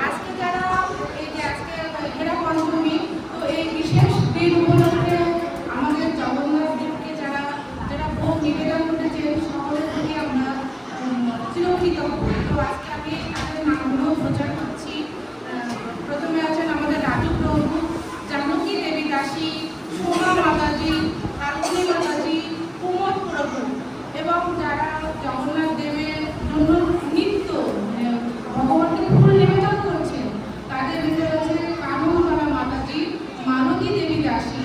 আজকে যারা এই যে আজকে হেরা পঞ্চমী, তো এই বিশেষ দিন উপলক্ষে আমাদের জগন্নাথ দেবকে যারা যারা ভোগ নিবেদন করেছেন সকলের প্রতি আমরা চিরকৃতজ্ঞ। তো আজকে আমি তাদের নামগুলো প্রচার করছি। প্রথমে আছেন আমাদের রাজু প্রভু, জানকী দেবী দাসী, সোমা মাতাজি, কালনী মাতাজি, কুমদ প্রভু এবং যারা জগন্নাথ দেবের জন্য নিত্য ভগবানকে ফুল নিবেদন করছেন তাদের ভিতরে আছে কাননতলা মাতাজি, মালতী দেবী দাসী।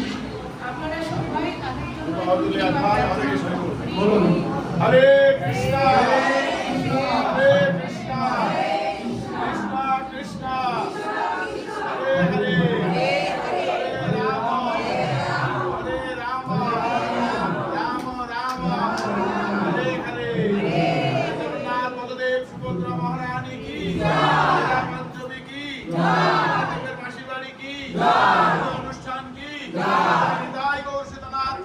আপনারা সবাই তাদের জন্য হরে কৃষ্ণ হরে কৃষ্ণ কৃষ্ণ কৃষ্ণ হরে হরে महारानी की पंचमी की मासी बाड़ी की अनुष्ठान की गौर सीतानाथ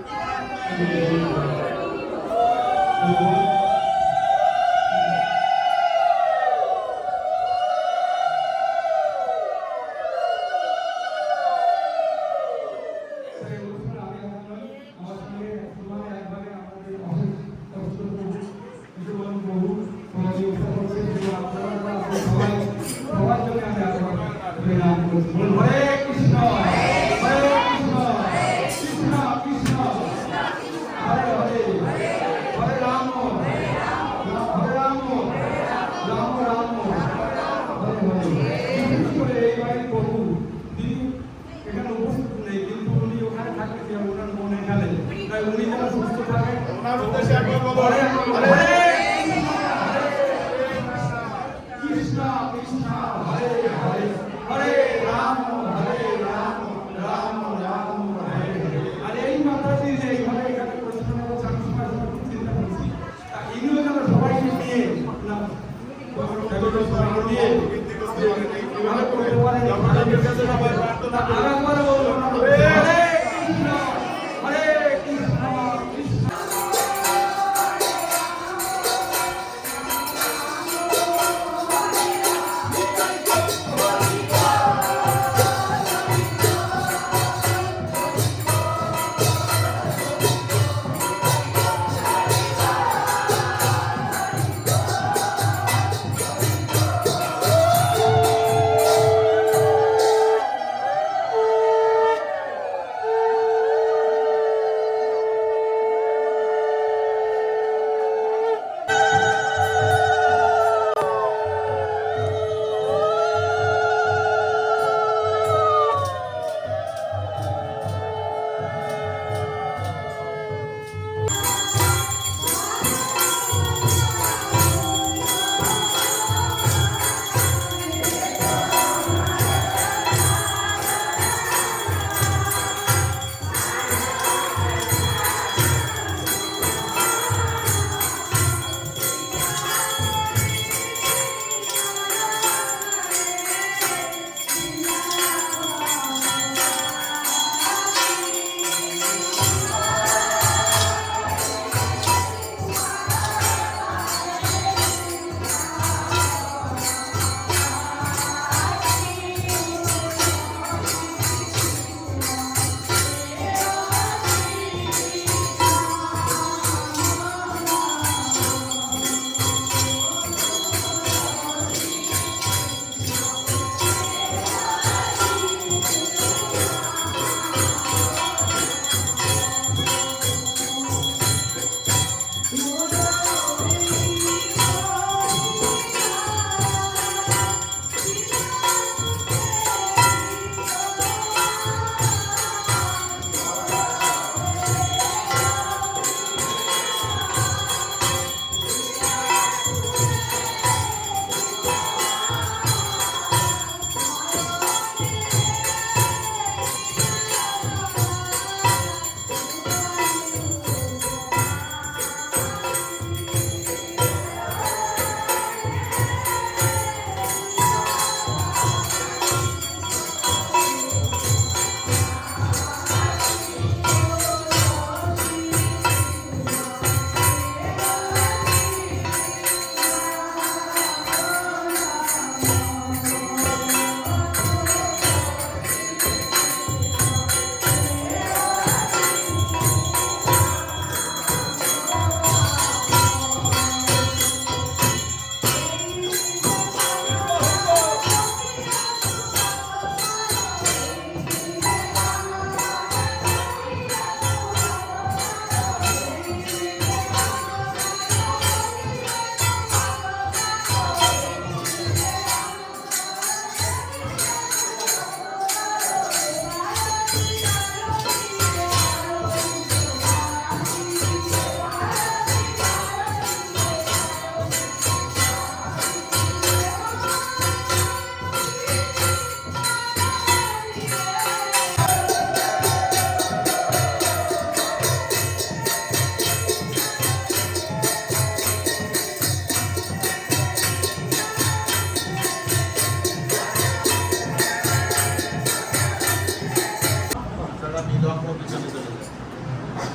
ধর্ম পিছনে চলে যায়।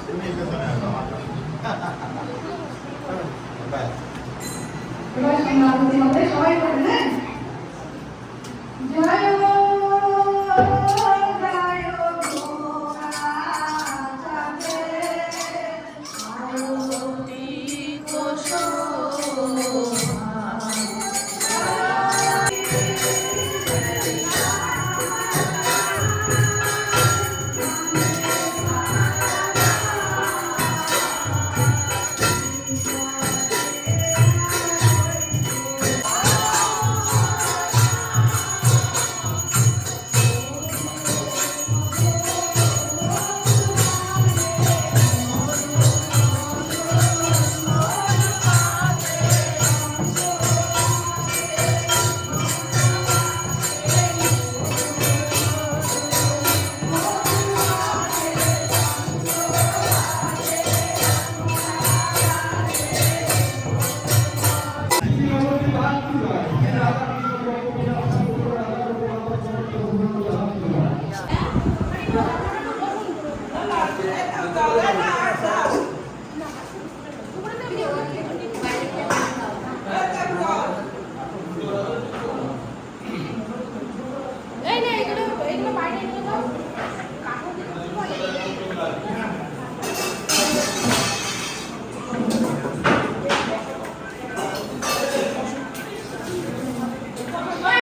তুমি পেছনে আসো। এবার সমাজে সবাই করবে